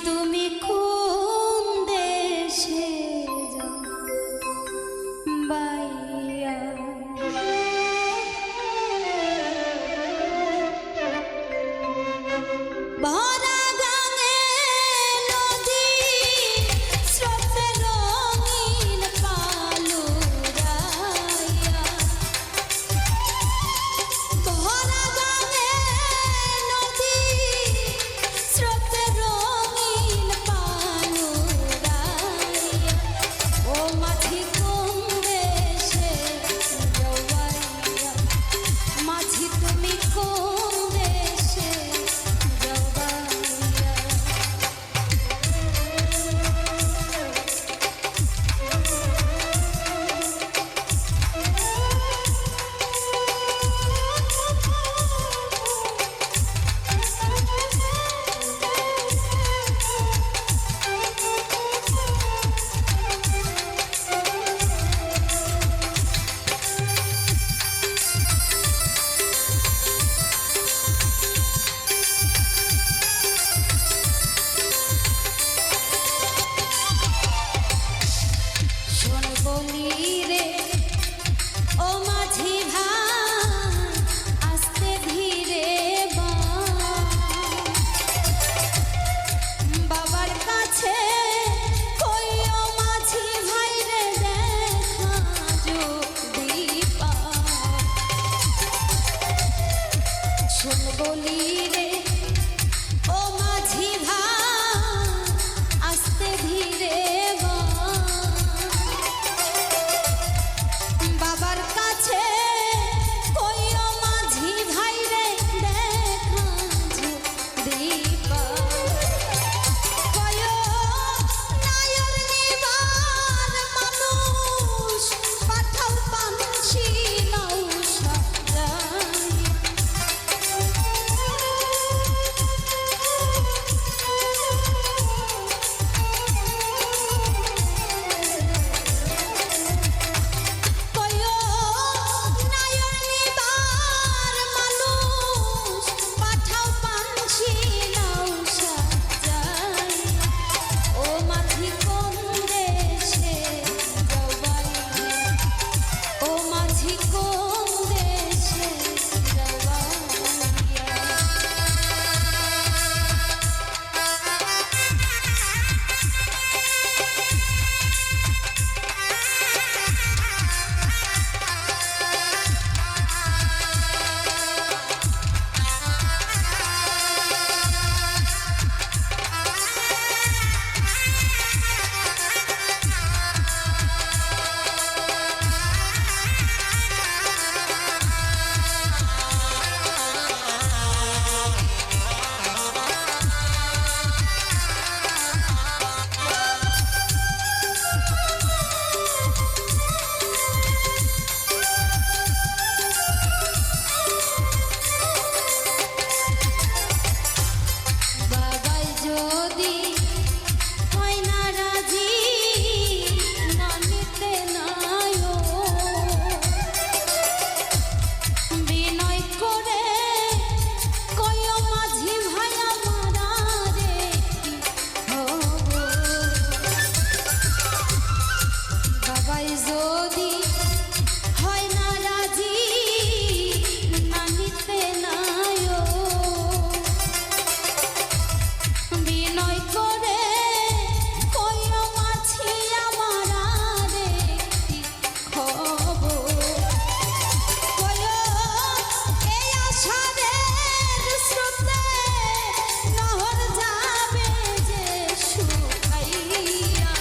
তুমি কোন দেশে যাও বাইয়া ভরা গাঙে নদী স্রোতে রঙিন পালুরাইয়া ভরা গাঙে নদী স্রোতে রঙিন পালুরাইয়া ও মাঝি কোন দেশে যাও বাইয়া মাঝি তুমি কোন দেশে যাও বাইয়া শোন বলি রে ও মাঝি ভাই আস্তে ধীরে বাবার কাছে কই ও মাঝি ভাই রে দেখা যদি পাও শোন বলি রে ও মাঝি ভাই আস্তে ধীরে বাবার কাছে কইও মাঝি ভাই রে দেখা যদি পাও কইও নায়র নিবার মানুষ পাঠাও পানছি নৌসা কইও নায়র নিবার মানুষ পাঠাও পানছি নৌসা যাই ও মাঝি কোন দেশে যাও বাইয়া ও মাঝি কোন দেশে যাও বাইয়া বাবাই যদি হয় না রাজি না নিতে নাইও বিনয় করে কইও মাঝি ভাই আমারা রে বাবাই যদি হয় না রাজি না নিতে নাইও বিনয় করে কইও মাঝি আমারা রে খবর কইও এই আষাঢ়ের স্রোতে নহর যাবে যে শুকাইয়া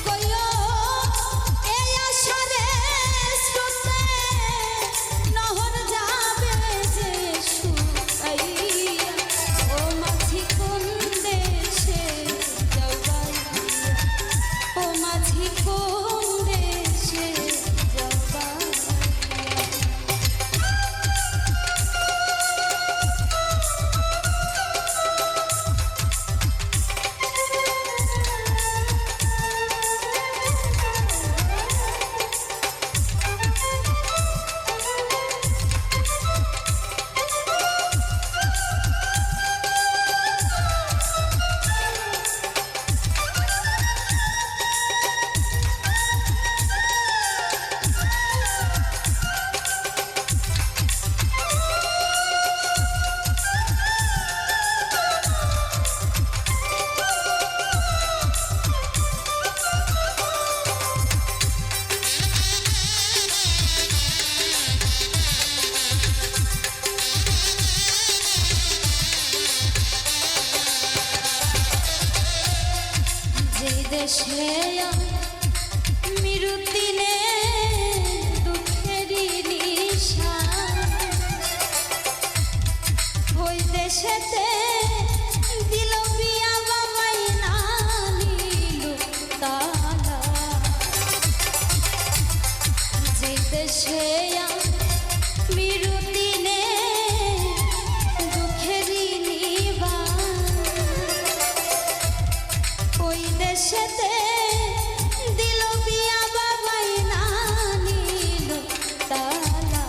কইও এই আষাঢ়ের স্রোতে নহর যাবে যে শুকাইয়া ও মাঝি কোন দেশে যাও বাইয়া ও মাঝি কোন দেশে যাও বাইয়া দেশে বিরুদিনে দুঃখেরই নিবাস ওই দেশেতে দিল বিয়া বাবাই না নিল তালা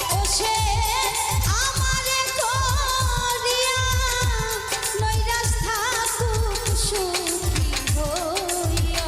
ও সে আমারে করিয়া নৈরাশ থাকুক সুখী হইয়া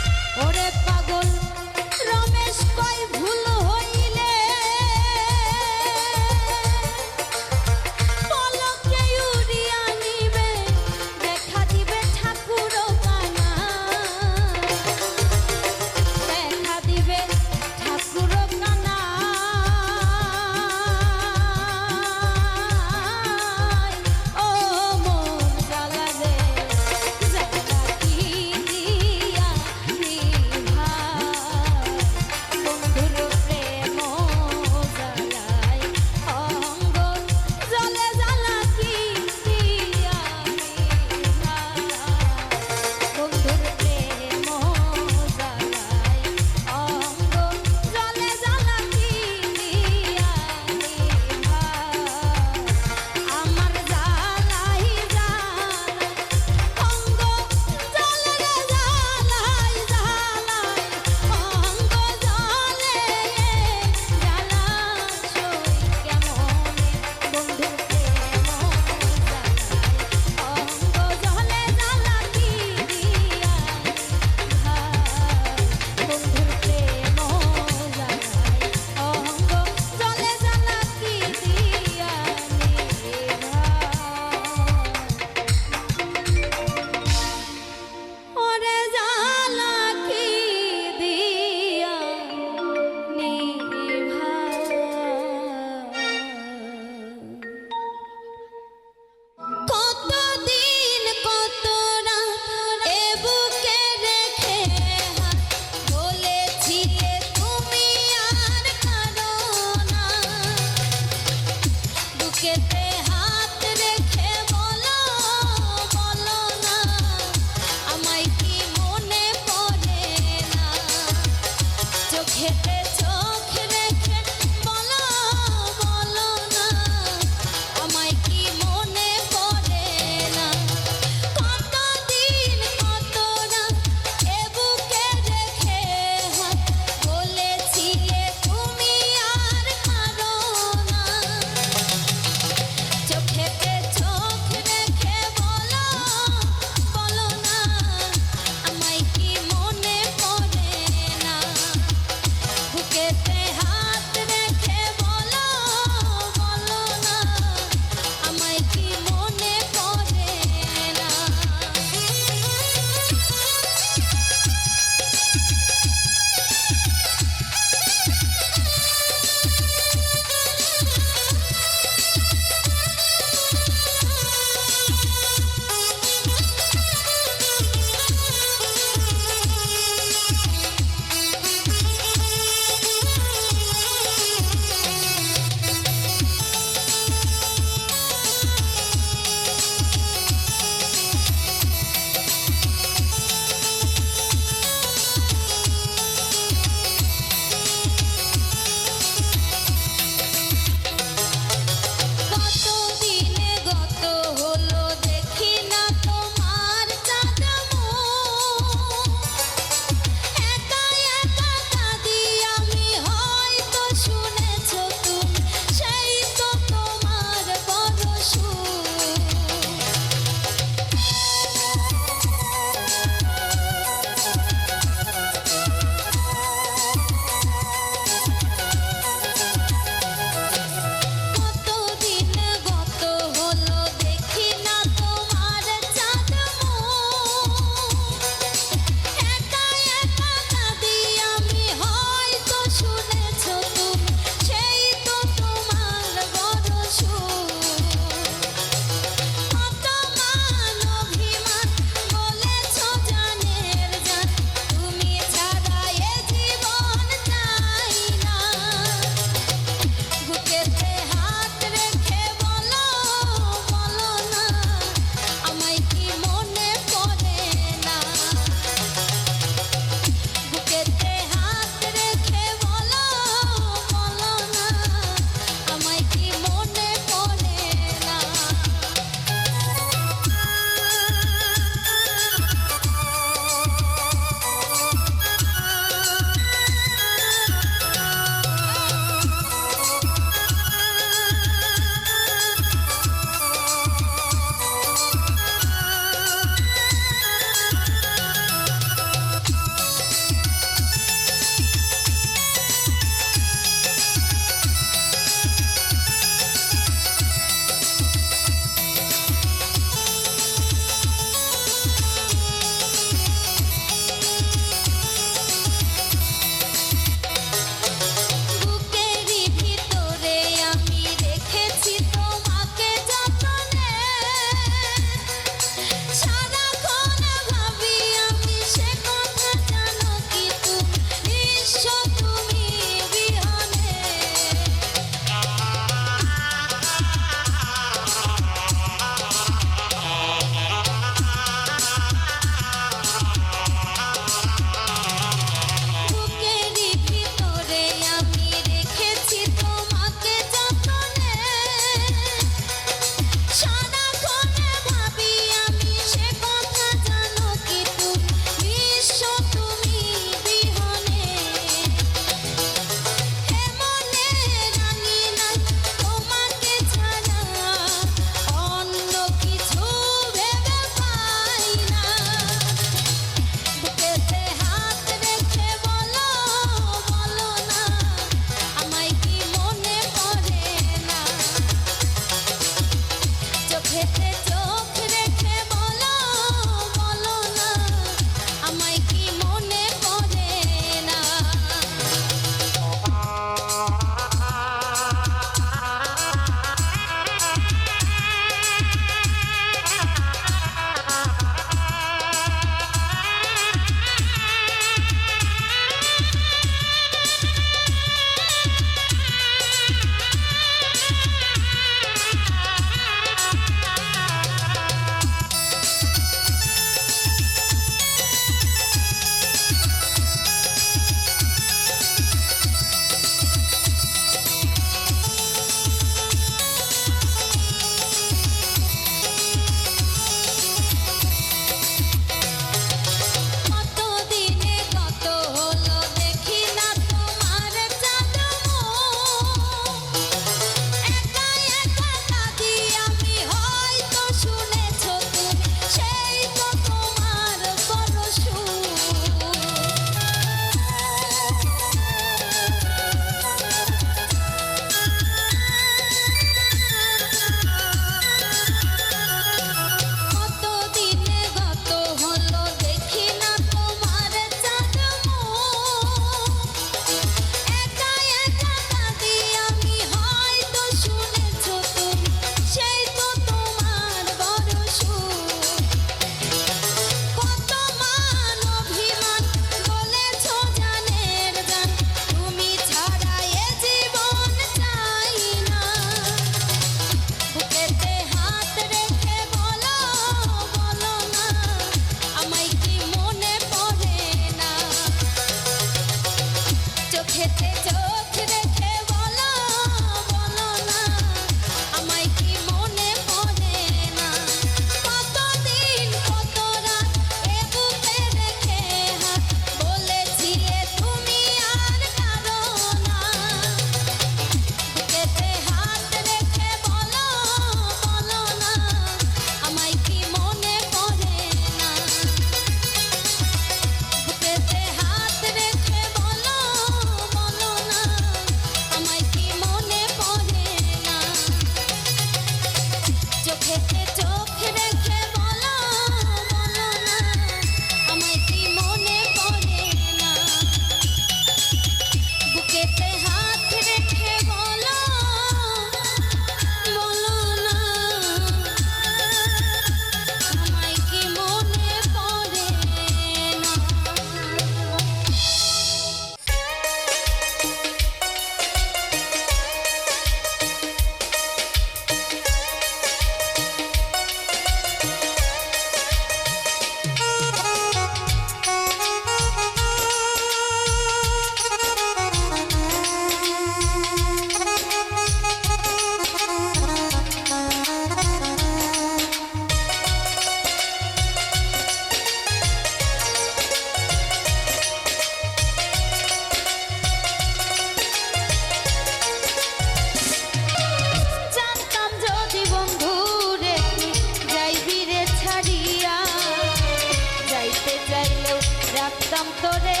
রাখতাম তোরে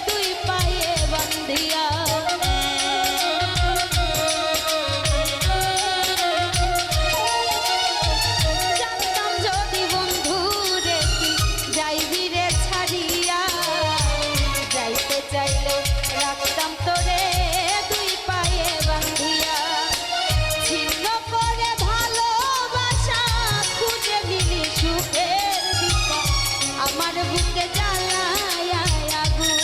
দুই পায়ে বান্ধিয়া। জানতাম যদি বন্ধু রে তুই যাইবি রে ছাড়িয়া, যাইতে চাইলেও রাখতাম তোরে দুই পায়ে বান্ধিয়া। ছিন্ন করে ভালোবাসা খুঁজে নিলি সুখের দিশা, আমার বুকে জ্বালায় আগুন।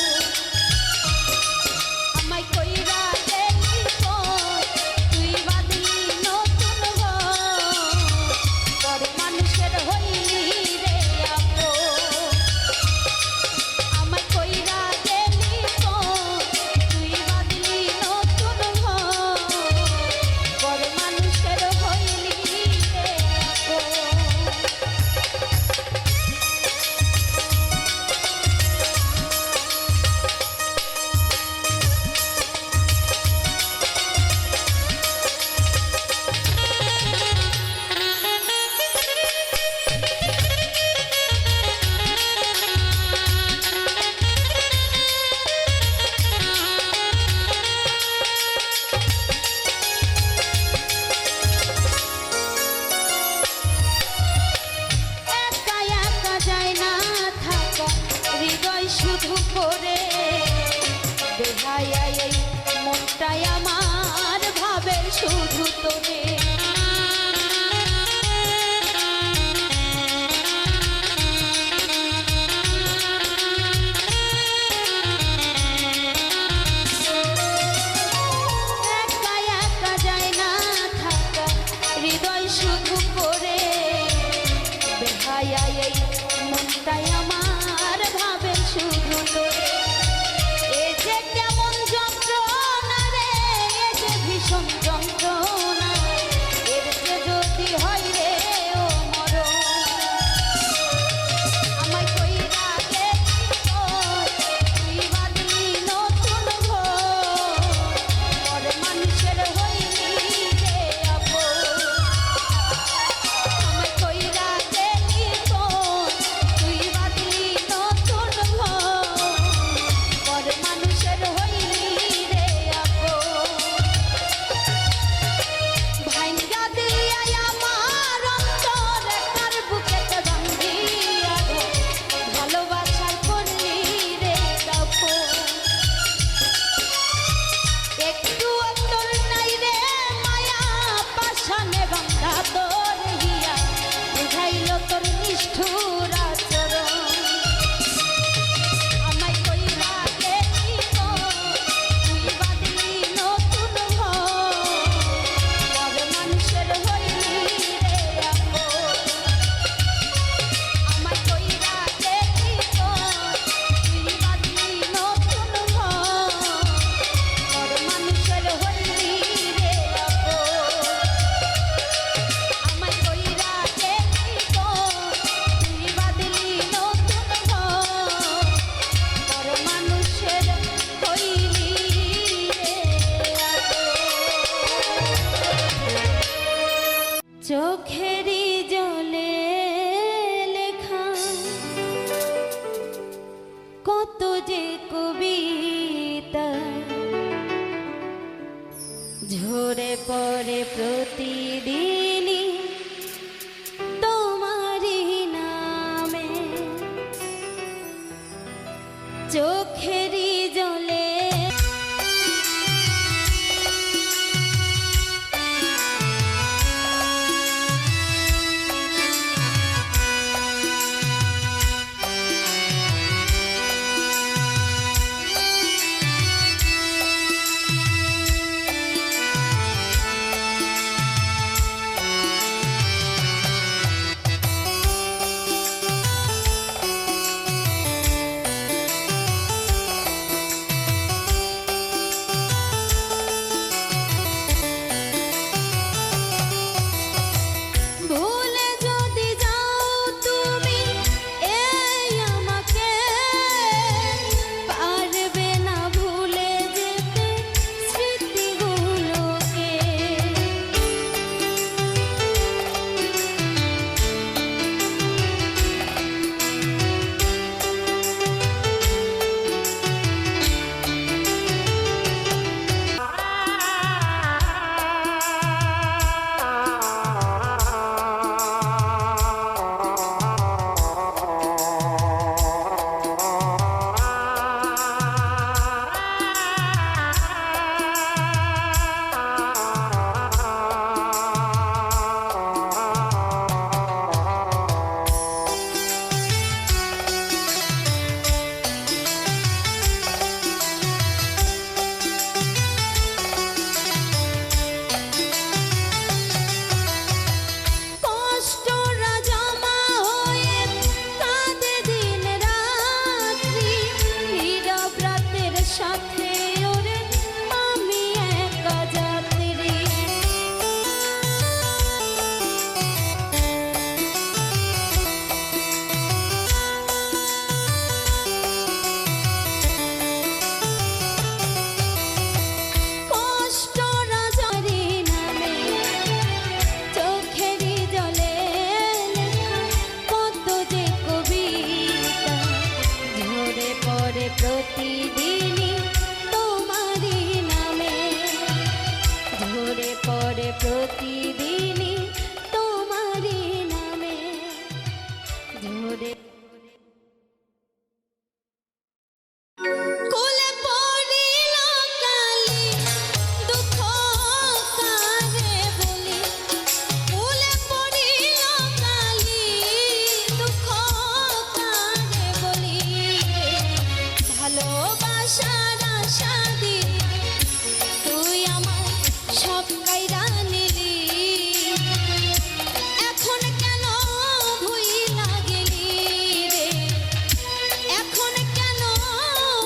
আমায় কইরা গেলি কোন, তুই বাঁধলি নতুন ঘর, পর মানুষের হইলি রে আপন। আমায় কইরা গেলি কোন, তুই বাঁধলি নতুন ঘর, পর মানুষের হইলি রে আপন। একা একা যায় না থাকা হৃদয় শুধু করে, বেহায়া এই মনটাই আমার ভাবে শুধু তোরে। একা একা যায় না থাকা হৃদয় শুধু করে, বেহায়া এই মনটাই আমার ভাবে শুধু তোরে। এ যে কেমন যন্ত্রণা রে, এ যে ভীষণ যন্ত্রণা, এর যে যদি হয় রে ও মরণ। আমায় কইরা গেলি কোন, তুই বাঁধলি নতুন ঘর, পর মানুষের হইলি রে আপন। আমায় কইরা গেলি কোন, তুই বাঁধলি নতুন ঘর, পর মানুষের হইলি রে আপন। ভাইঙ্গা দিয়া আমার অন্তর একার বুকেতে বান্ধিয়া ঘর, ভালোবাসার করলি রে দাফন। একটু অন্তর নাই রে মায়া, পাশানে বান্ধা তোর হিয়া, বুঝাইল তোর নিষ্ঠুর আচরণ। আমায় কইরা গেলি কোন, তুই বাঁধলি নতুন ঘর, পর মানুষের হইলি রে আপন। আমায় কইরা গেলি কোন, তুই বাঁধলি নতুন ঘর, পর মানুষের হইলি রে আপন। আমায় কইরা গেলি কোন, তুই বাঁধলি নতুন ঘর, পর মানুষের হইলি রে আপন। চোখেরই জলে লেখা কত যে কবিতা, ঝরে পড়ে প্রতিদিনই তোমারই নামে। চোখেরই জলে প্রতিদিনই তোমারই নামে ঝরে পড়ে প্রতিদিনই তোমারই নামে ঝরে কোলে পড়িল কালি দুঃখ কারে বলি কোলে পড়িল কালি দুঃখ কারে বলি ভালোবাসার আশা দিয়ে তুই আমার সব কাইরা নিলি এখন কেন ভুইলা গেলি রে এখন কেন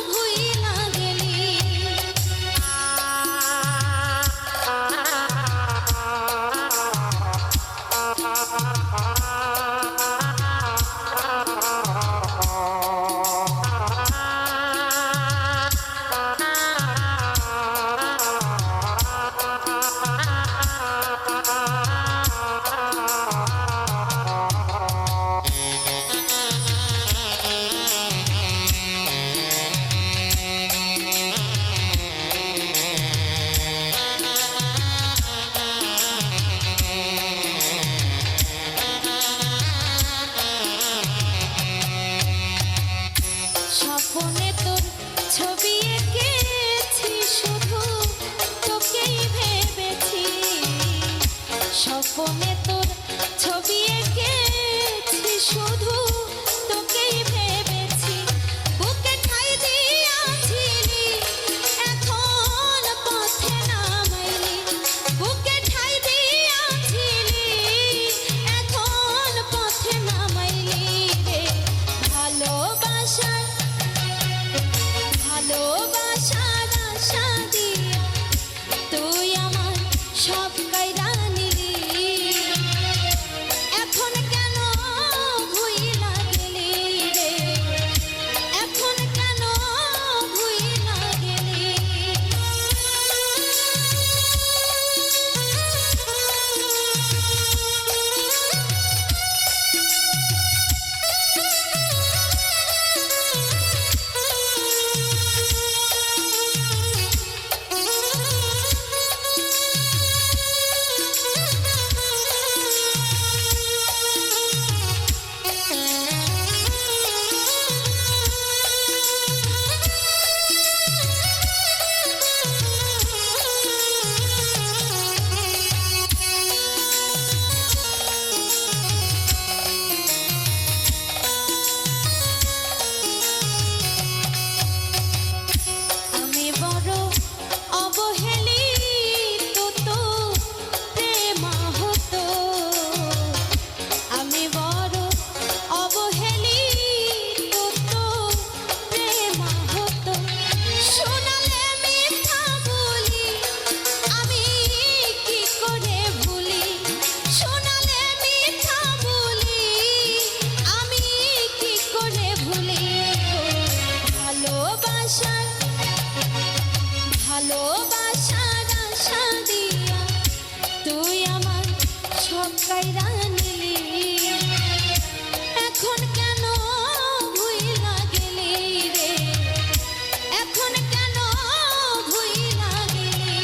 ভুইলা গেলি স্বপ্নে তোর ছবি এঁকেছি শুধু তোকেই ভেবেছি স্বপ্নে তোর ছবি এঁকেছি শুধু তোকেই ভেবেছি বুকে ঠাই দিয়াছিলি এখন পথে নামাইলি বুকে ঠাই দিয়াছিলি এখন পথে নামাইলি রে ভালোবাসার ভালোবাসার আশা দিয়া তুই আমার সব কাইরা নিলি এখন কেন ভুইলা গেলি রে এখন কেন ভুইলা গেলি আমি বড় অবহেলিত তো প্রেমা হতো আমি বড় অবহেলিত তো প্রেমা হতো শোনালে মিথ্যা বলি আমি কি করে ভুলি শোনালে মিথ্যা বলি আমি কি করে ভুলি ভালোবাসার ভালোবাসার আশা দিয়া তুই আমার সব কাইরা নিলি এখন কেন ভুইলা গেলি রে এখন কেন ভুইলা গেলি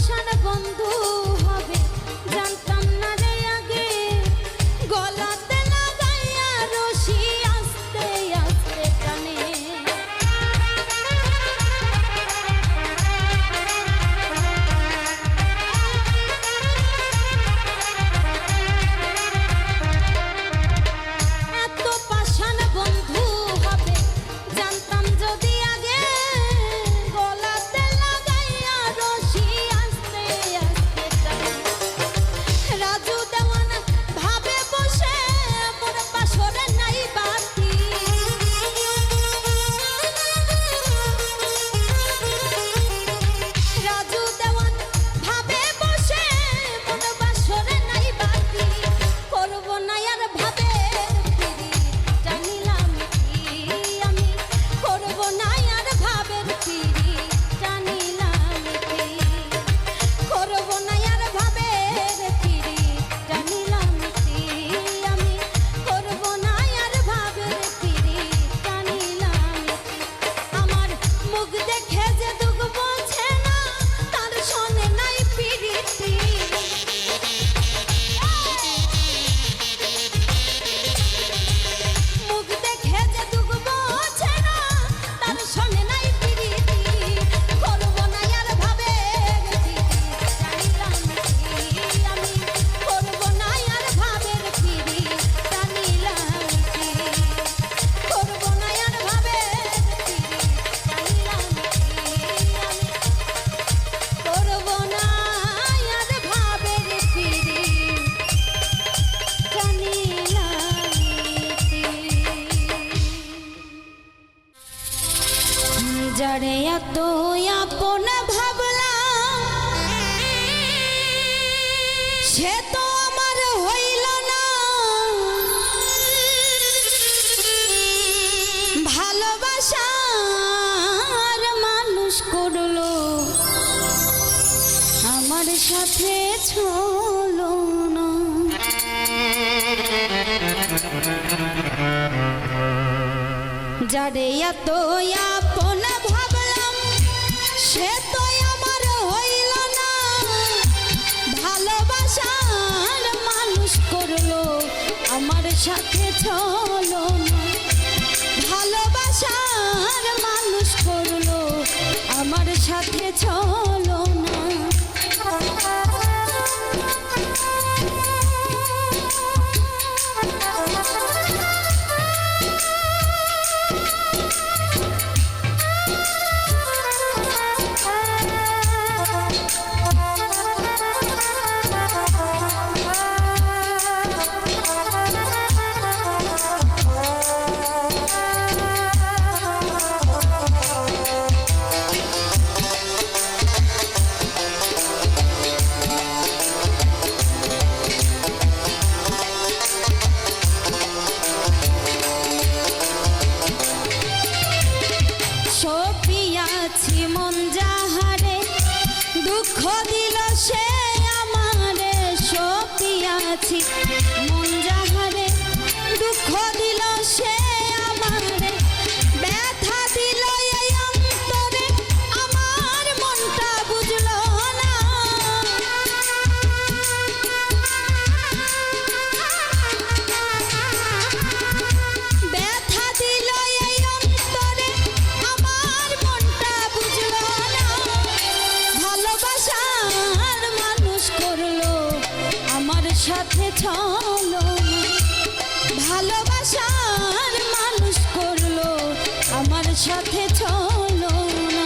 পাষাণ বন্ধু হবে জানতাম না রে আগে, গলাতে লাগাইয়া রশি আস্তে আস্তে টানে। এত পাষাণ বন্ধু হবে জানতাম যদি আগে, গলাতে লাগাইয়া রশি আস্তে আস্তে টানে। রাজু দেওয়ান ভাবে বসে মোর পাশরে নাই বাতি, রাজু দেওয়ান ভাবে বসে মোর পাশরে নাই বাতি। করব না আর ভাবে ফিরি জানিলাম কি আমি, করব না আর ভাবের ফিরি জানিলাম কি, করব না আর ভাবের ফিরি জানিলাম কি আমি, করব না আর ভাবের ফিরি জানিলাম কি। আমার মুখ দেখে যে দুঃখ বোঝে না তার শোনে নাই পিরিতি, মুখ দেখে যে দুঃখ বোঝে না তার শোনে নাই পিরিতি। করব না আর ভাবের ফিরি জানিলাম কি আমি, করব না আর ভাবের ফিরি জানিলাম কি, করব না আর ভাবের ফিরি জানিলাম কি আমি, করব না আর ভাবের ফিরি জানিলাম কি। যারে এত আপন ভাবলাম সে তো আমার হইল না, ভালোবাসার মানুষ করলো আমার সাথে চলো না। যারে এত আপন ভাবলাম সে তো আমার হইল না, ভালোবাসার মানুষ করলো আমার সাথে চলো না, ভালোবাসার মানুষ করলো আমার সাথে চলো না। সপিয়াছি মন যাহারে দুঃখ দিল সে আমারে, সপিয়াছি মন যাহারে দুঃখ দিল সে আমারে, ব্যথা দিল এই অন্তরে আমার মনটা বুঝলো না। ব্যথা দিল এই অন্তরে আমার মনটা বুঝলো না, ভালোবাসার মানুষ করলো আমার সাথে চলো না, ভালোবাসার মানুষ করলো আমার সাথে চলো না।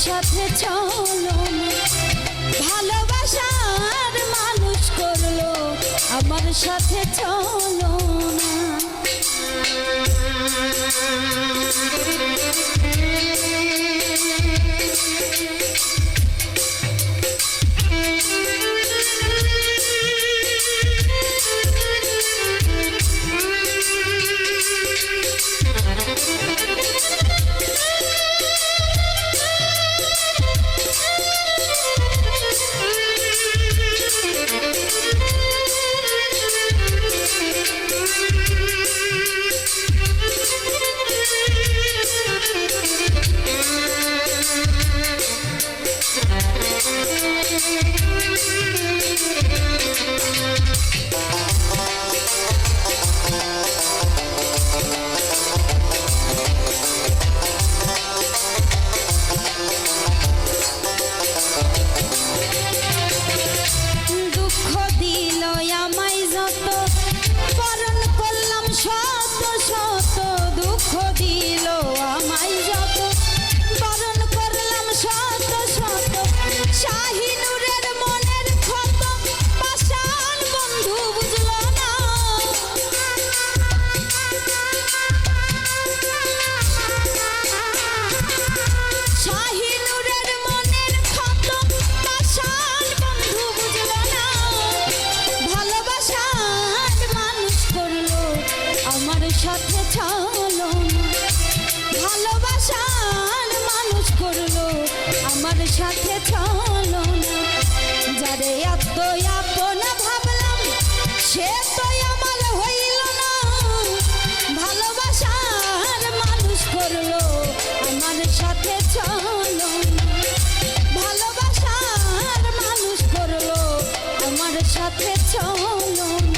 সাথে চলো না ভালোবাসার মানুষ করলো আমার সাথে চলো না সাথে চলো না ভালোবাসার মানুষ করলো আমার সাথে চলো না যারে এত আপন ভাবলাম সে তো আমার হইল না ভালোবাসার মানুষ করলো আমার সাথে চলো না ভালোবাসার মানুষ করলো আমার সাথে চলো না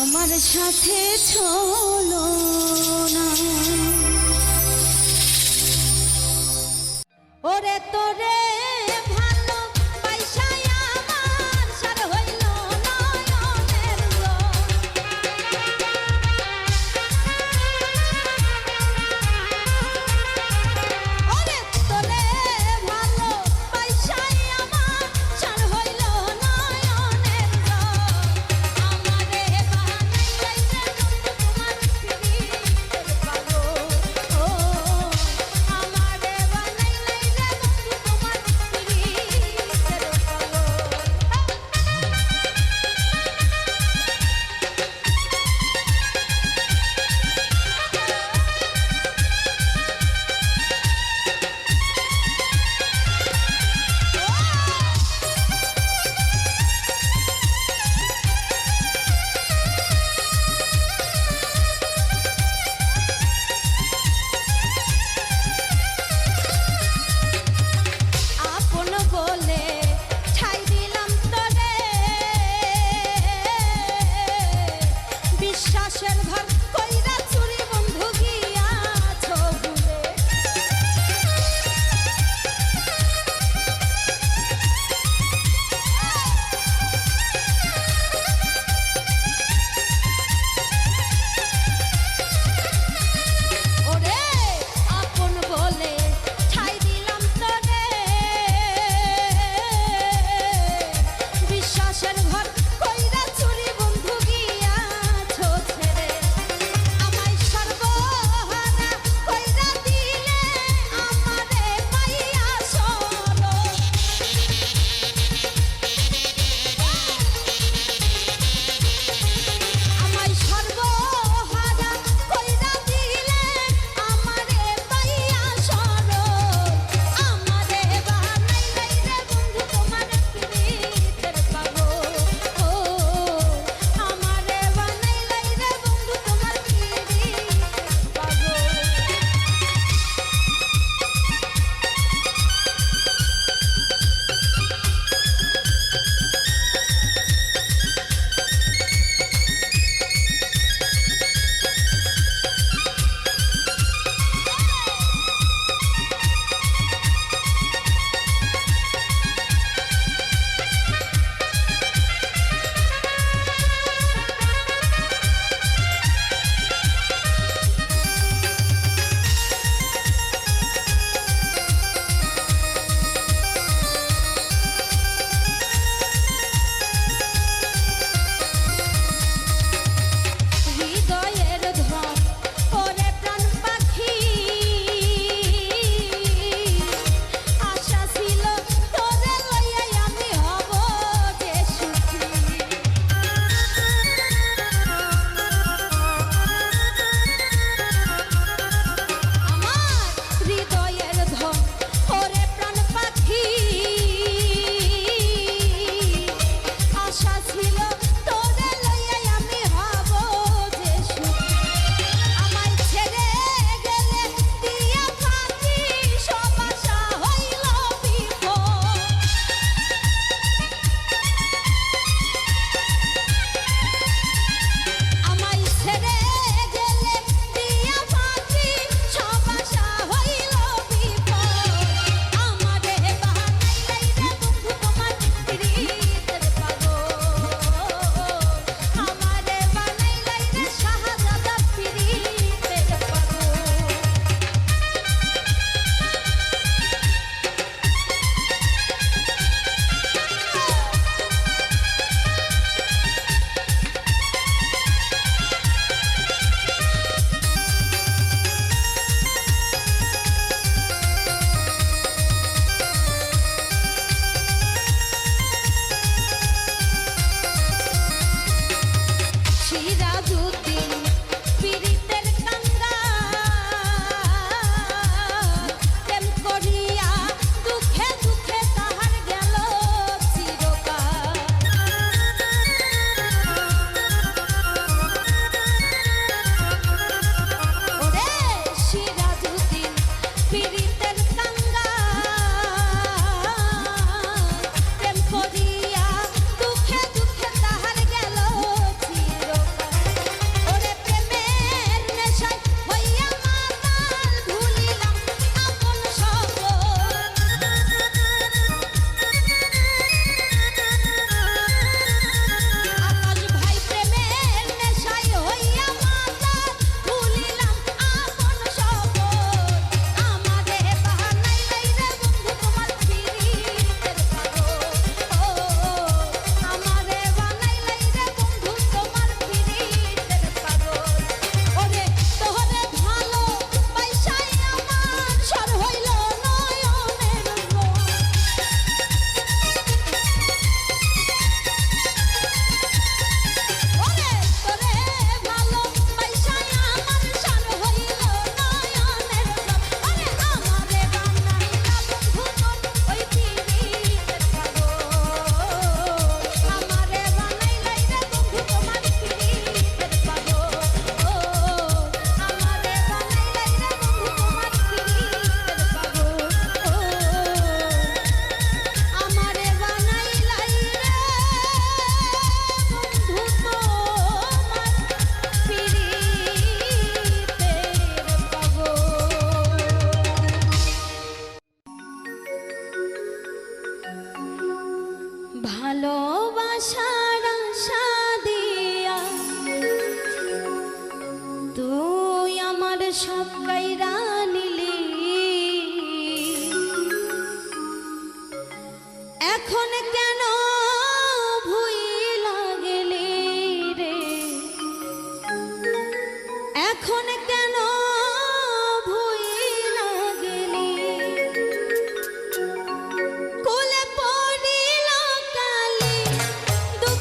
আমার সাথে চলো না ওরে তোরে ভালো পয়সা আমার সার হইল নয়নের ওরে তোরে ভালো পয়সা আমার সার হইল নয়নের আমারে বানাইলে ভালোবাসার আশা দিয়া তুই আমার সব কাইরা নিলি, এখন কেন ভুইলা গেলি রে, এখন কেন ভুইলা গেলি, কোলে পড়িল কালি দুঃখ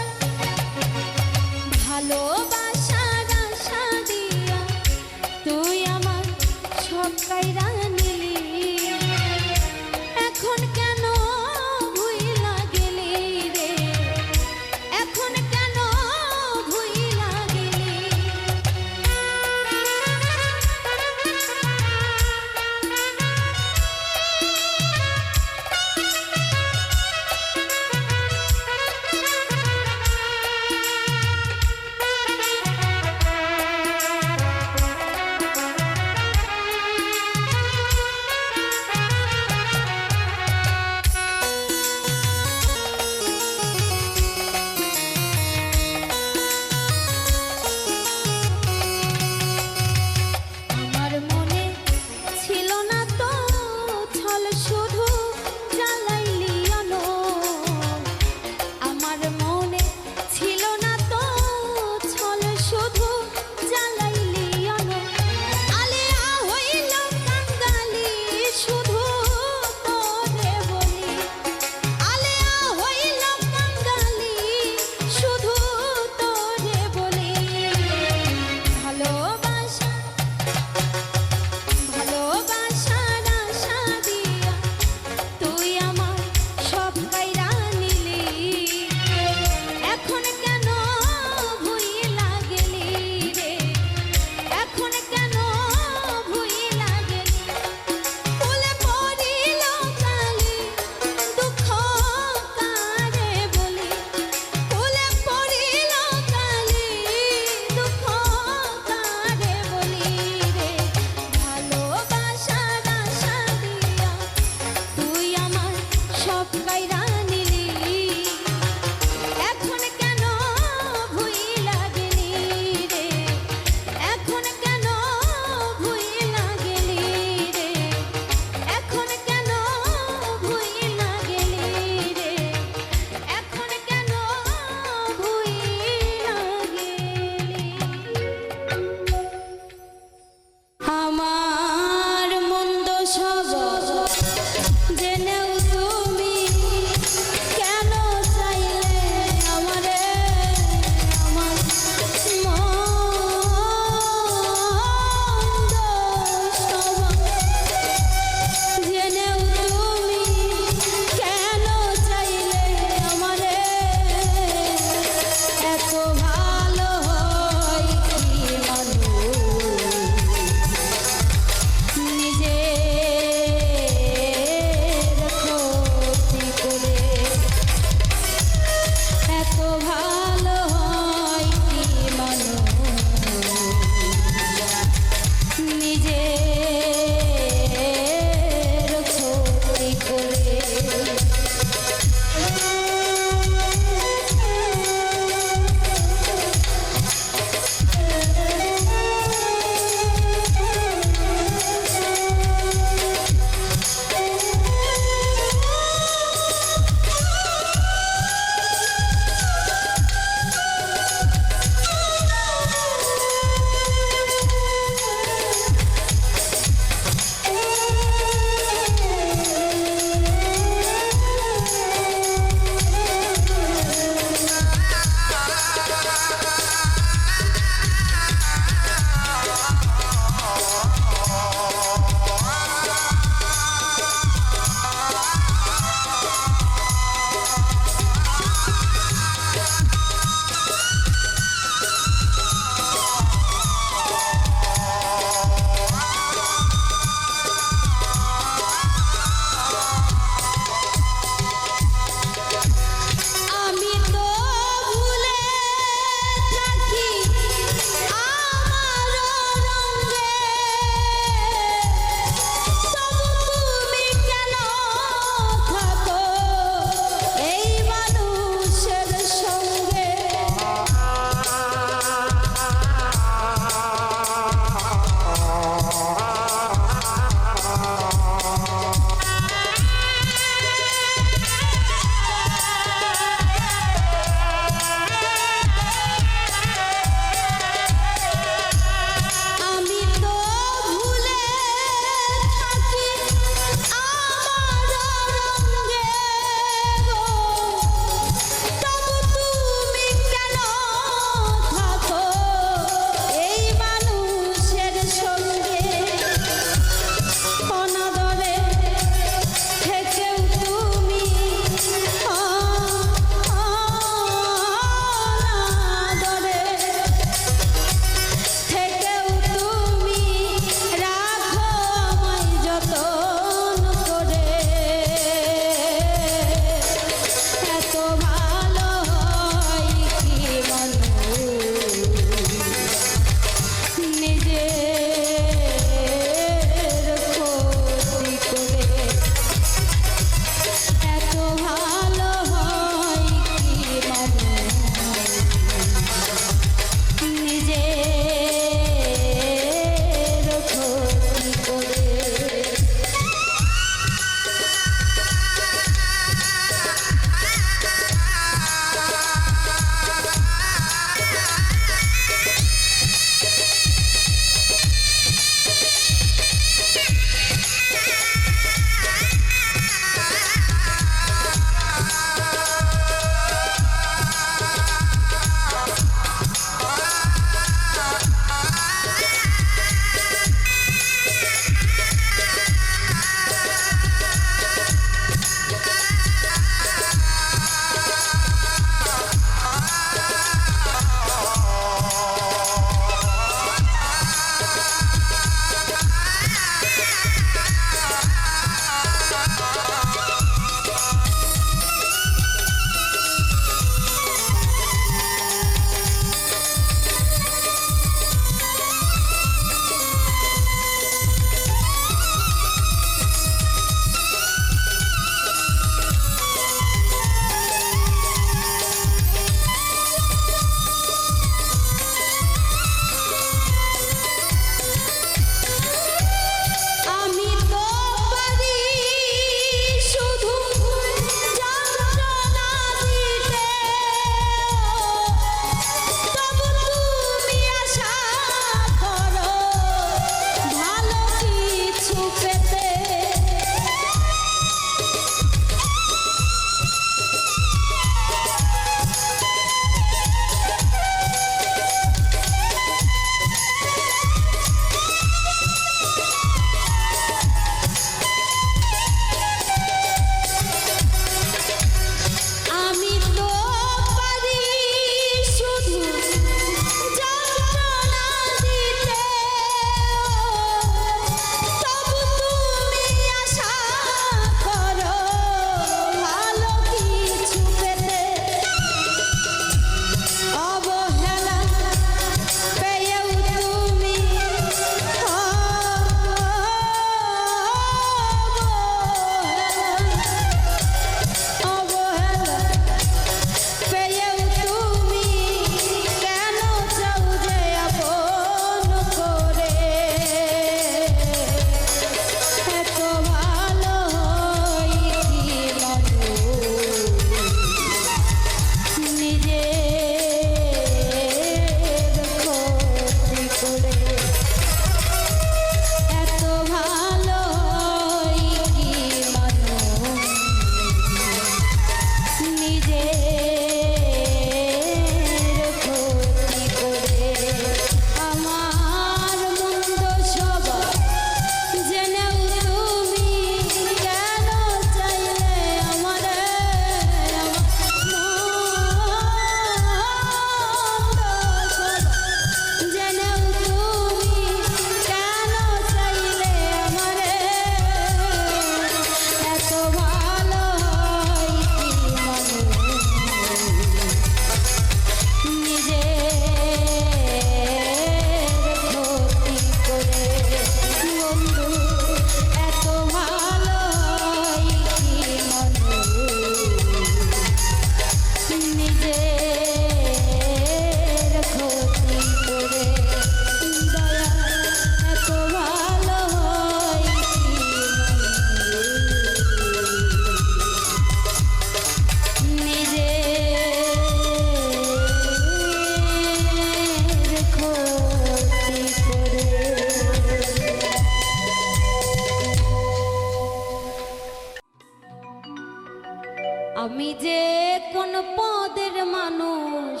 কোন পদের মানুষ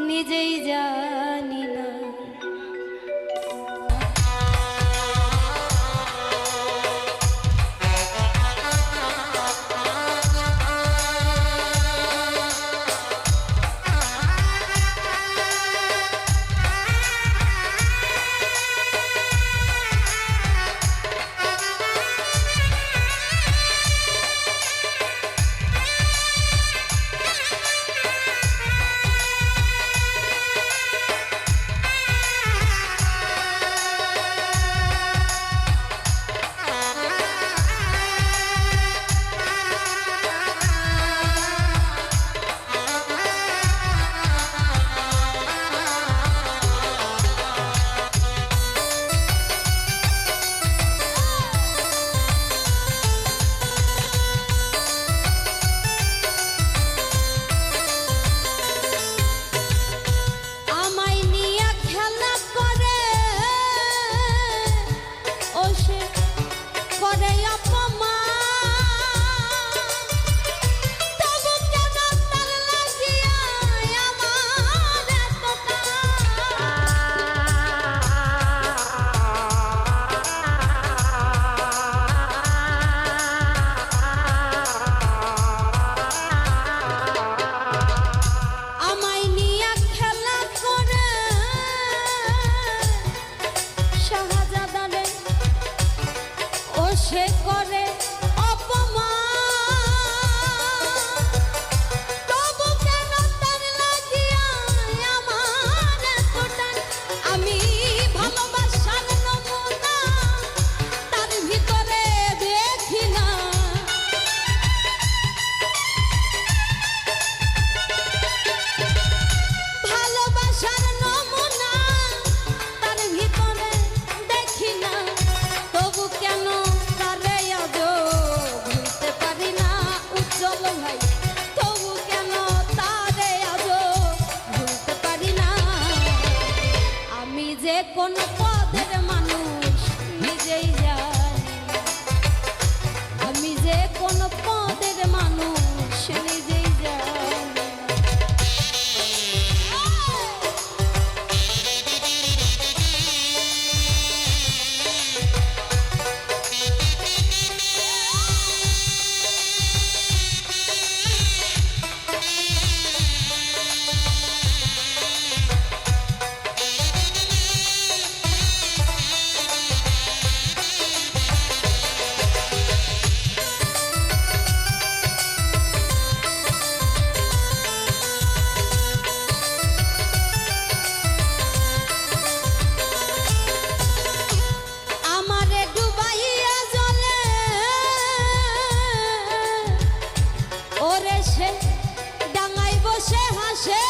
নিজেই জানি না। সে করে তবু কেন তার লাগিয়া আমার এত টান। আমি ভালোবাসার নমুনা তার ভিতরে দেখি না। ভালোবাসার নমুনা তার ভিতরে দেখি না। তবু কেন যে কোন পদের মানুষ নিজেই জানি না। আমি যে কোন পদের মানুষ নিজেই জানি না। ডাঙায় বসে হাসে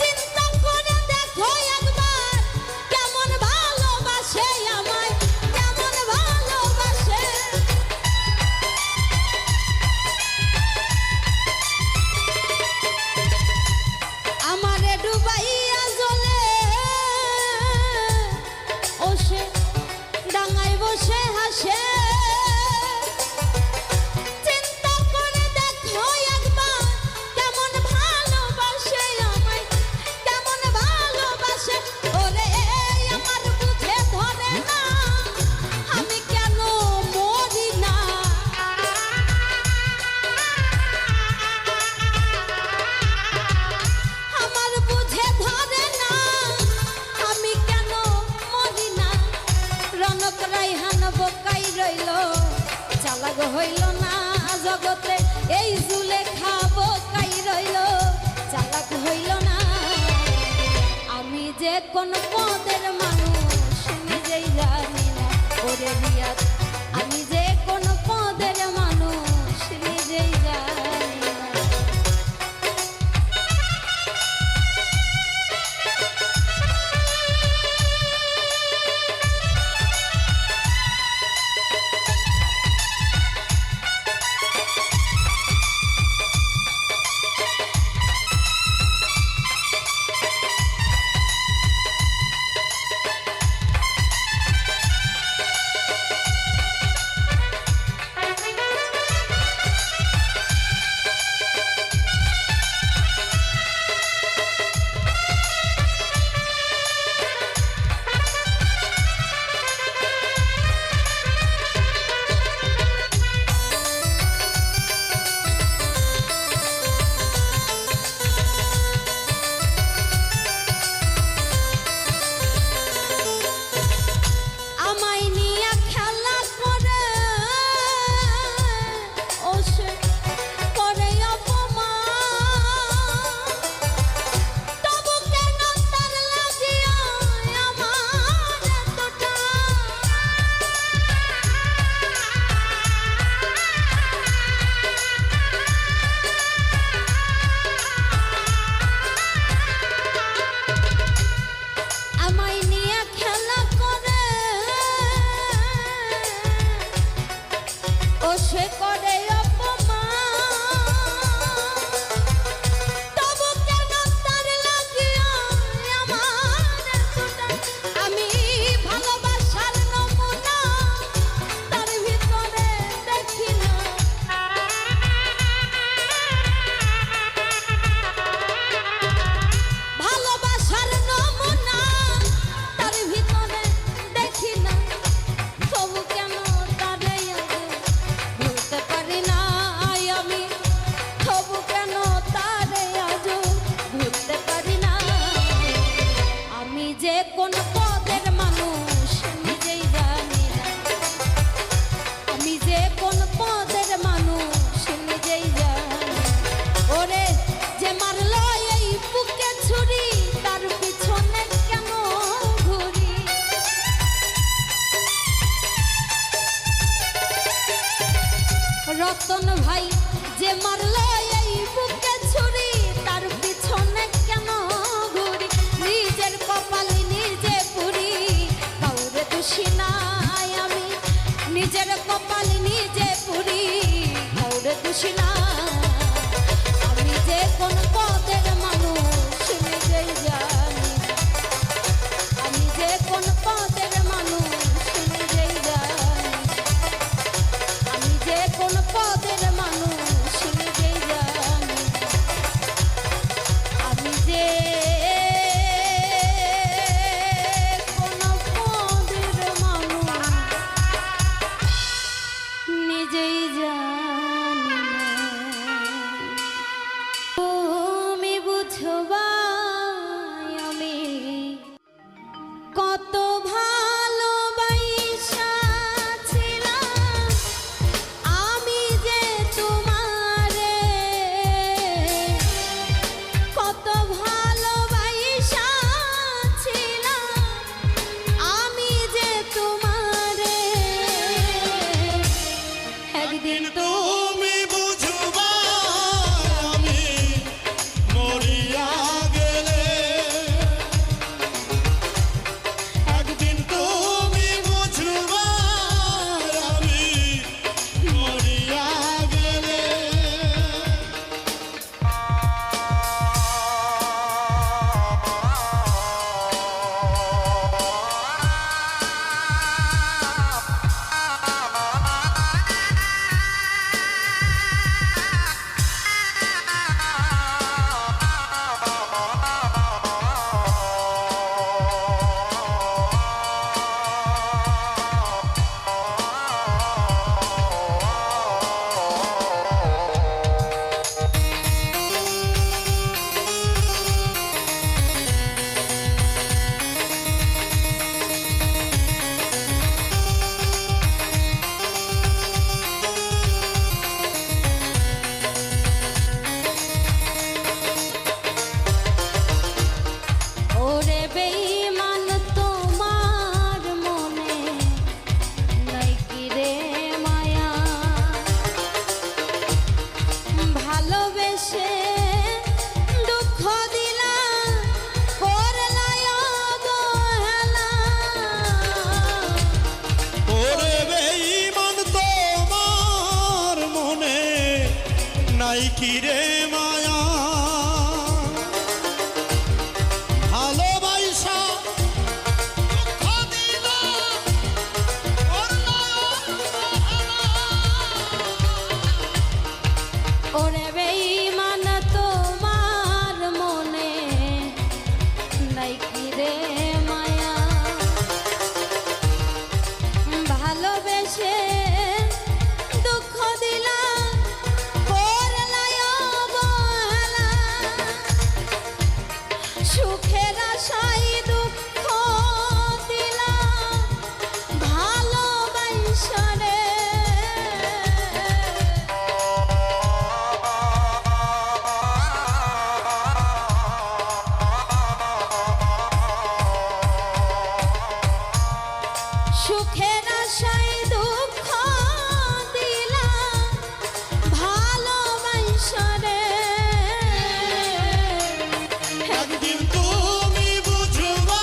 চিন্তা করে দেখো একবার কেমন ভালোবাসে আমায়, কেমন ভালোবাসে। আমারে ডুবাইয়া জ্বলে ও সে ডাঙায় বসে হাসে। চালাক হইল না জগতে এই জুলেখা বোকাই রইল, চালাক হইল না। আমি যে কোন পদের মানুষ নিজেই জানি না। ওরে রিয়াদ আমি যে কোন পদের মানুষ নিজেই জানি না। বসিলাম আমি যে কোন পদের মানুষ নিজেই জানি আমি যে কোন পদের মানুষ নিজেই জানি আমি যে কোন পদের মানুষ নিজেই জানি আমি যে কোন পদের মানুষ নিজেই জানি না। তুমি বুঝবা আমি কত ভালোবাসা ছিলাম আমি যে তোমারে কত ভালোবাসা ছিলাম আমি যে তোমারে একদিন তো তুমি বুঝবা আমি মরিয়া গেলে একদিন তুমি বুঝবা আমি মরিয়া গেলে ওরে বেঈমান তোমার মনে নাই কি রে মায়া ভালোবেসে দুঃখ দিলা করলাই অবহেলা ওরে বেঈমান তোমার মনে নাই কি রে মায়া ভালোবাসা দুঃখ দিলা করলা ওরে বেঈমান তোমার মনে নাই কি রে মায়া ভালোবেসে দুঃখ দিলা করলাই অবহেলা সুখের আশায় দুঃখ দিলা ভালোবাসা রে সুখের আশায় দুঃখ দিলা ভালোবাসা রে একদিন তুমি বুঝবা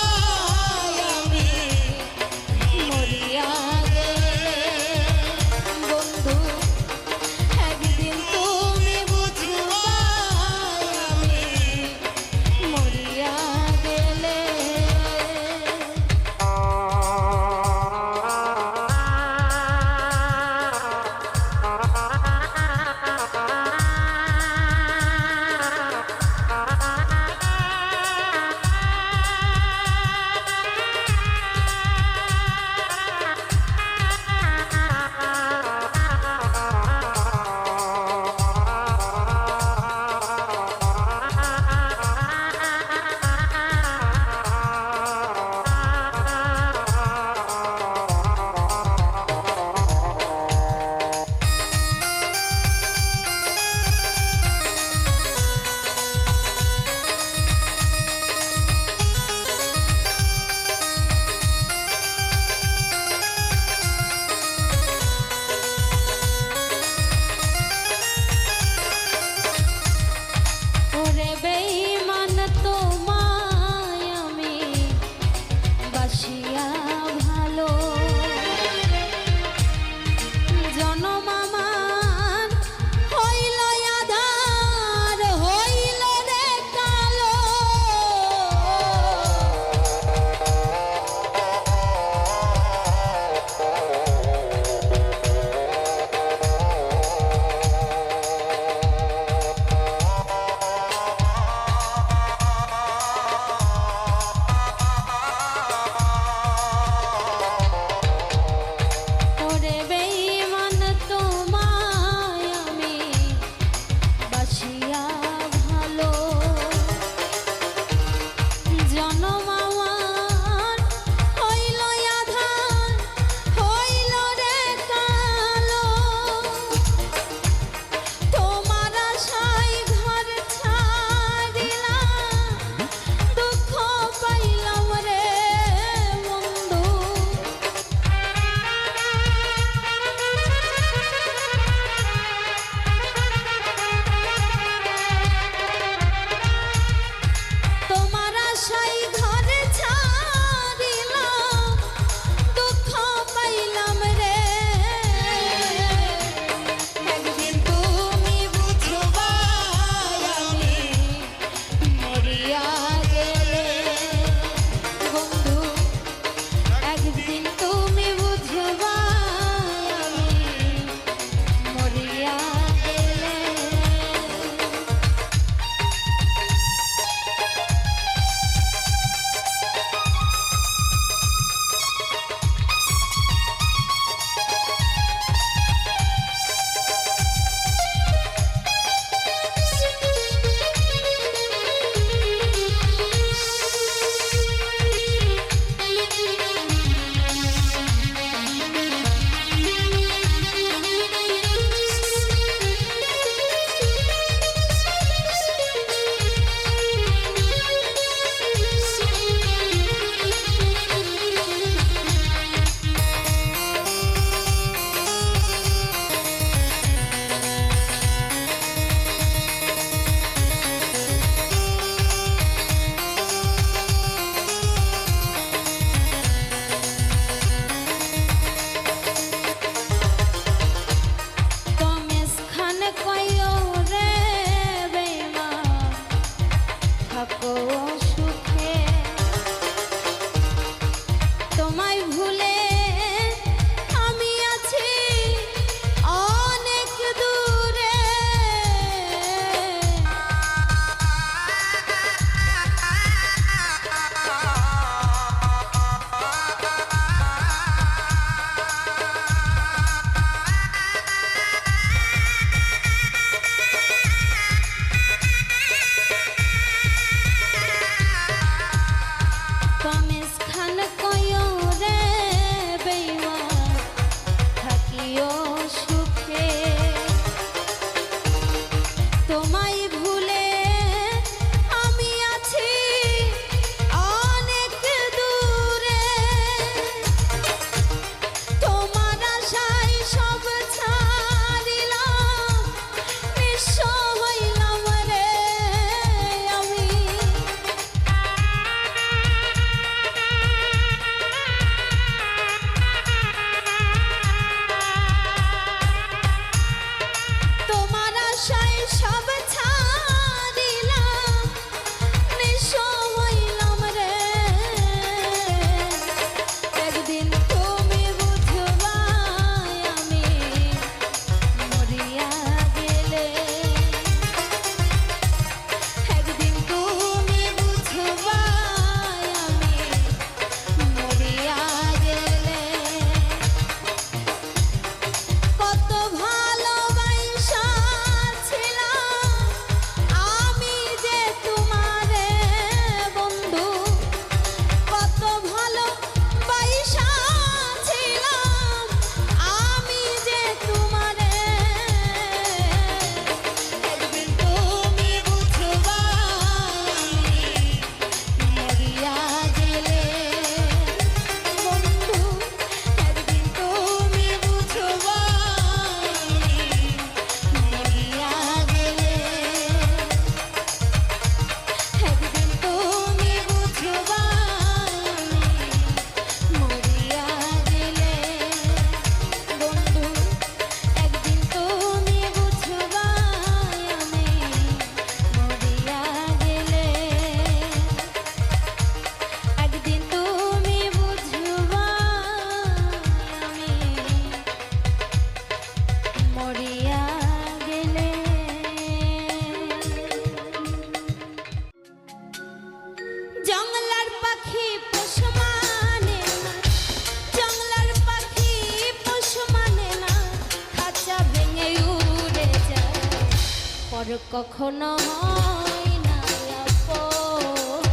পর কখনো হয় না আপন,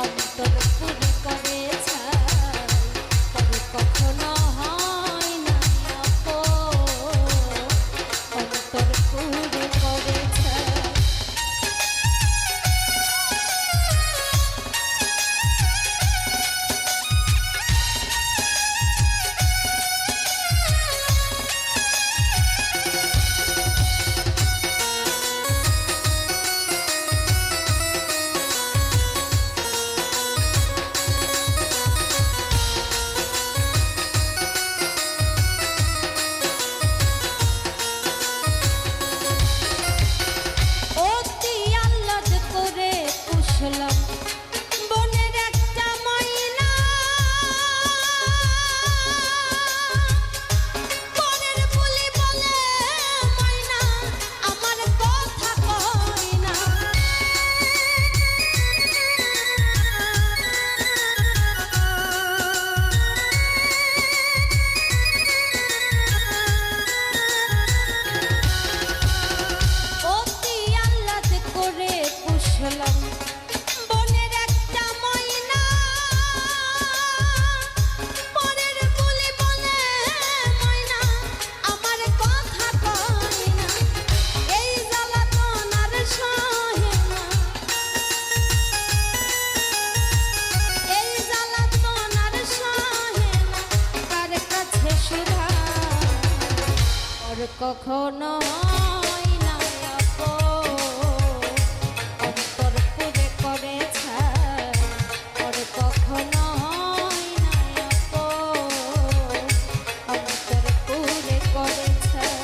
অন্তর পুরে করে ছাই, পর কখনো হয় না আপন, অন্তর পুরে করে ছাই। অতি আহ্লাদ করে পুষলাম বনের একটা ময়না, বনের বুলি বলে ময়না আমার কথা কয় না। অতি আহ্লাদ করে পুষলাম বনের একটা ময়না, বনের বুলি বলে ময়না আমার কথা কয় না। এই জ্বালাতন আর সহে না, এই জ্বালাতন আর সহে না, কার কাছে শুধাই, আর কখনো হয় না আপন, অন্তর পুরে করে ছাই, আর কখনো হয় না আপন, অন্তর পুরে করে ছাই।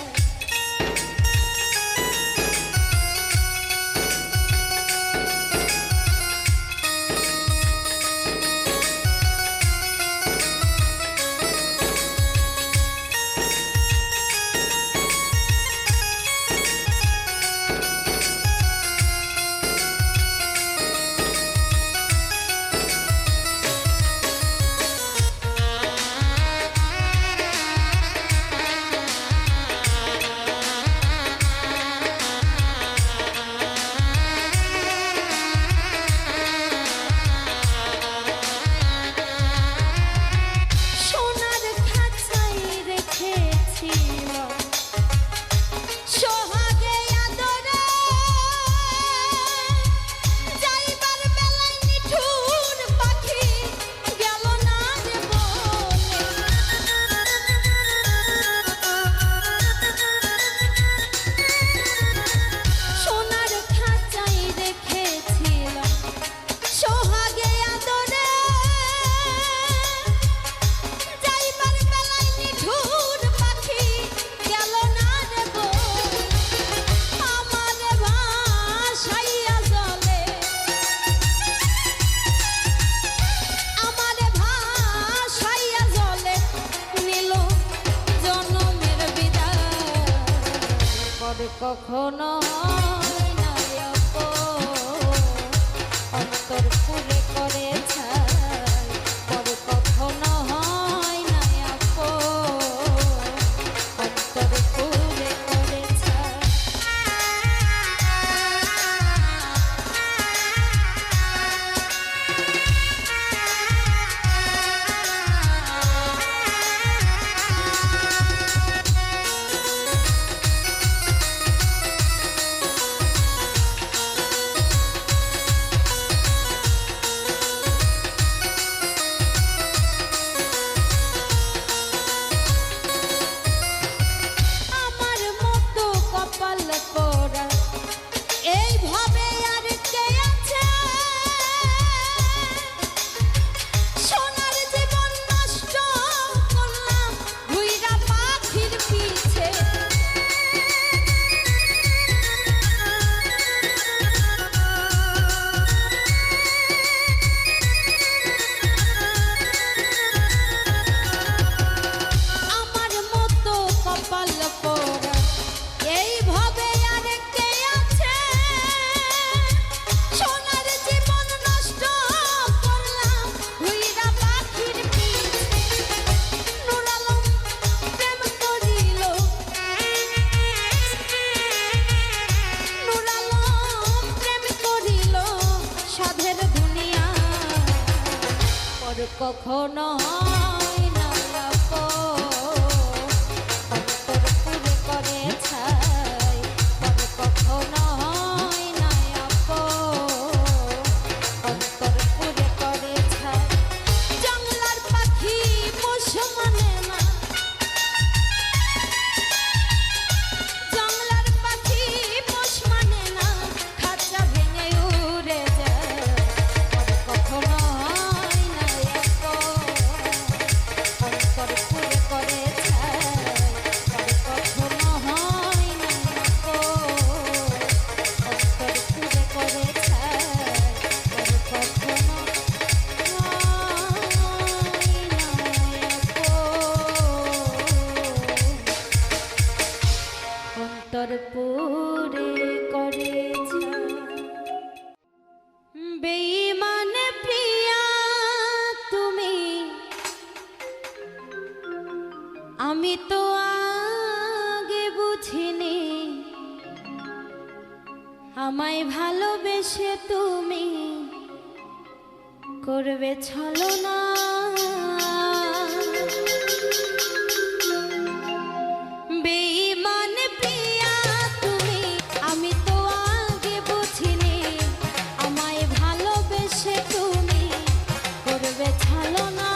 সোনার খাঁচায় রেখেছিলাম সোহাগে আদরে, যাইবার বেলায় নিঠুর পাখি গেল না রে বলে। সোনার খাঁচায় রেখেছিলাম সোহাগে আদরে, যাইবার বেলায় নিঠুর পাখি গেল না রে বলে। আমার ভাসাইয়া জলে, আমার ভাসাইয়া জলে নিল জনমের বিদায়, পরে কখনো হয় না আপন, অন্তর পুরে করে ছাই, পরে কখনো হয় না আপন, অন্তর পুরে করে ছাই। কখনো হয় না আপন, অন্তর পুরে করে ছাই, পর কখনো হয় না আপন, অন্তর পুরে করে ছাই। জংলার পাখি পোষ মানে না, জংলার পাখি পোষ মানে না, খাঁচা ভেঙে উড়ে যায়, পর কখনো হয় না আপন, অন্তর পুরে করে ছাই, পর কখনো হয় না আপন, অন্তর পুরে করে ছাই, পর কখনো অন্তর পুরে করে বেঈমান প্রিয়া তুমি, আমি তো আগে বুঝিনি আমায় ভালোবেসে তুমি করবে ছলনা। বেঈমান প্রিয়া তুমি, আমি তো আগে বুঝিনি আমায় ভালোবেসে তুমি করবে ছলনা।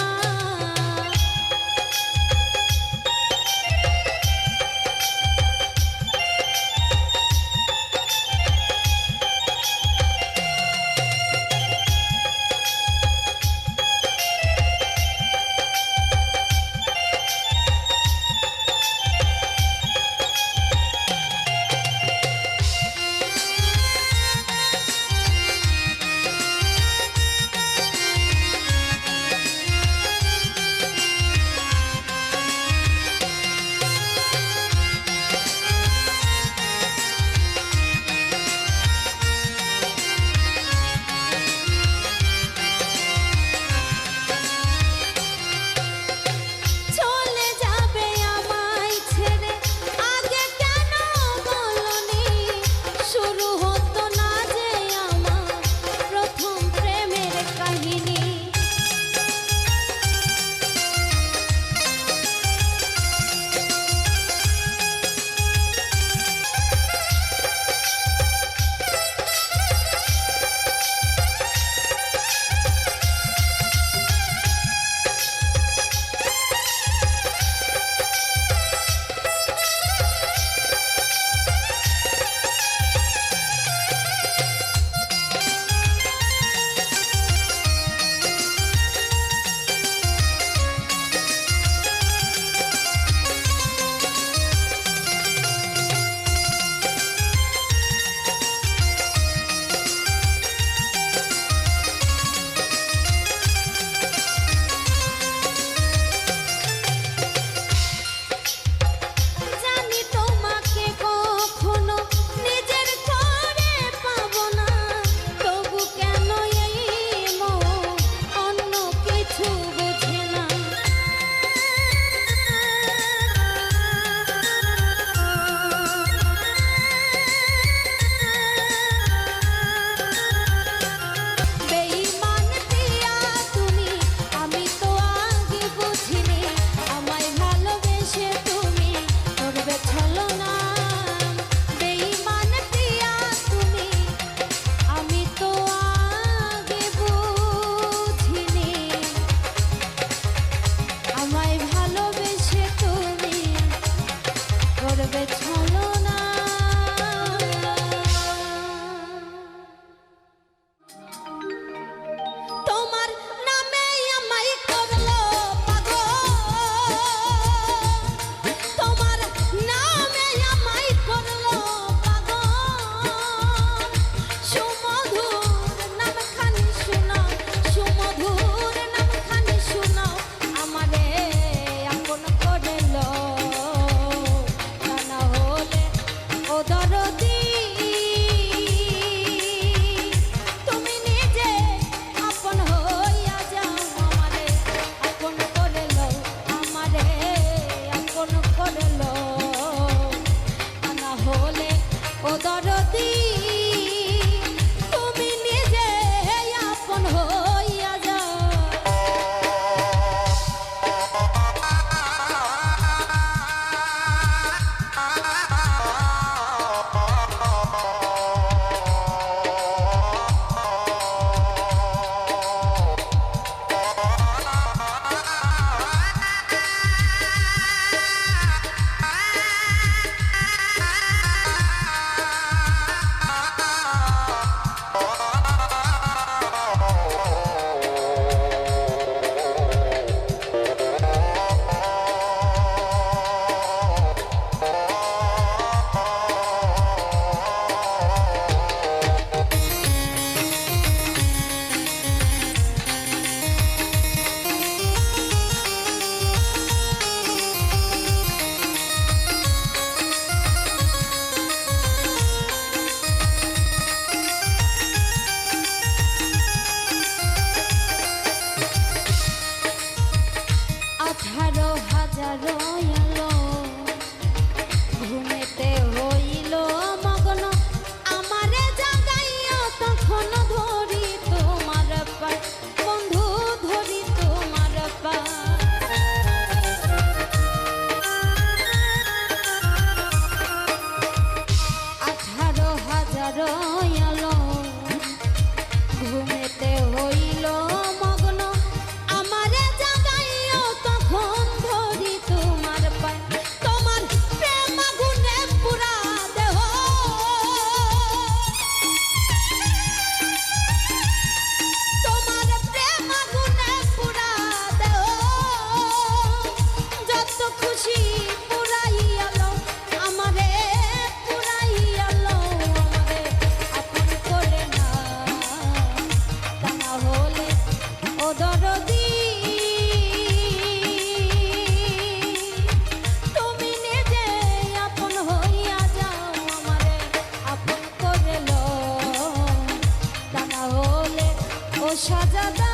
সাজাদা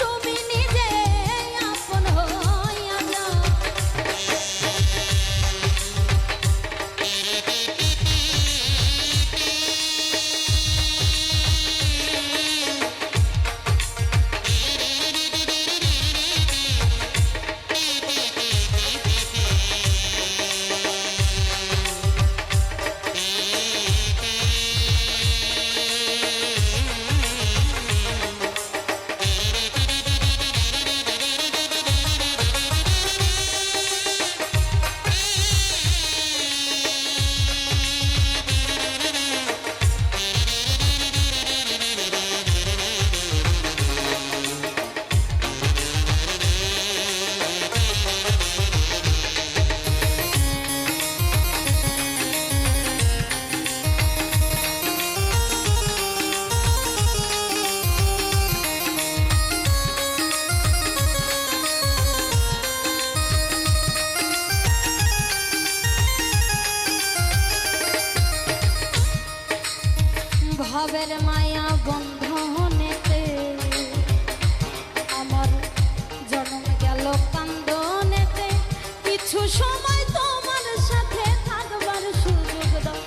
তুমি নিজে আপন হইয়া যাও ভাবের মায়া বন্ধনেতে আমার জন্ম গেল কান্দনেতে কিছু সময় তোমার সাথে থাকবার সুযোগ দাও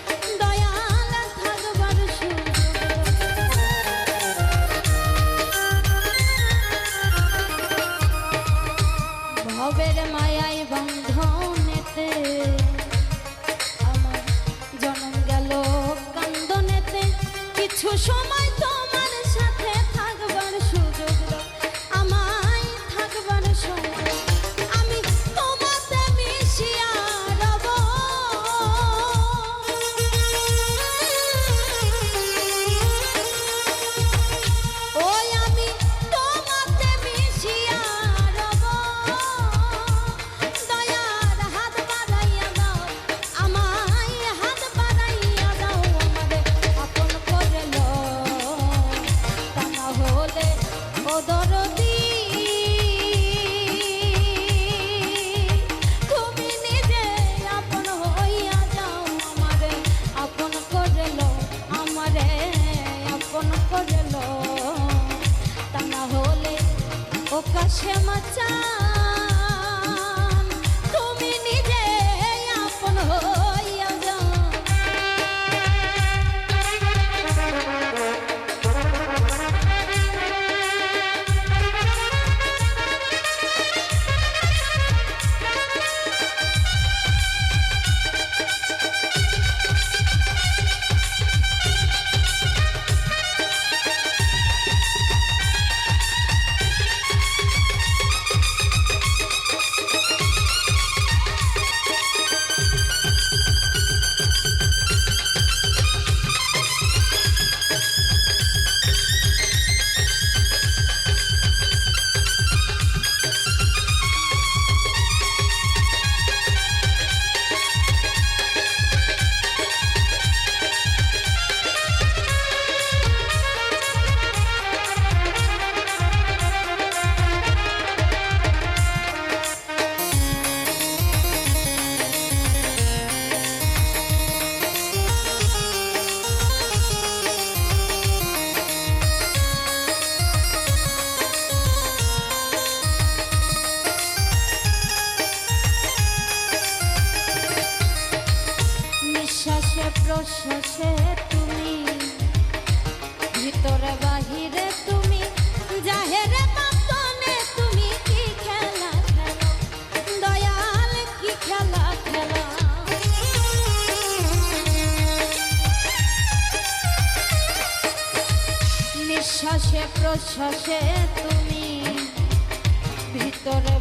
দয়াল থাকবার সুযোগ ভাবের মায়াই বন্ধনেতে আমার জন্ম গেল কান্দনেতে কিছু সময় তোমার সাথে থাকবার সুযোগ দাও আমায় থাকবার সময় আমি তোমাতে মিশিয়া রব ওই আমি তোমাতে মিশিয়া রব দয়ার হাত বাড়াইয়া দাও আমায় হাত বাড়াইয়া দাও আমাদের আপন করে লও তা না হলে ও দরদি তুমি নিজে আপন হইয়া যাও আমারে আপন করে লও আমারে আপন করে লও তা না হলে ও কাছে মাচান তুমি নিজে আপন হইয়া যাও নিঃশ্বাসে প্রশ্বাসে তুমি ভিতরে বাহিরে তুমি জাহেরে বাতনে তুমি কি খেলা খেলো দয়াল কি খেলা খেলা নিঃশ্বাসে প্রশ্বাসে তুমি ভিতরে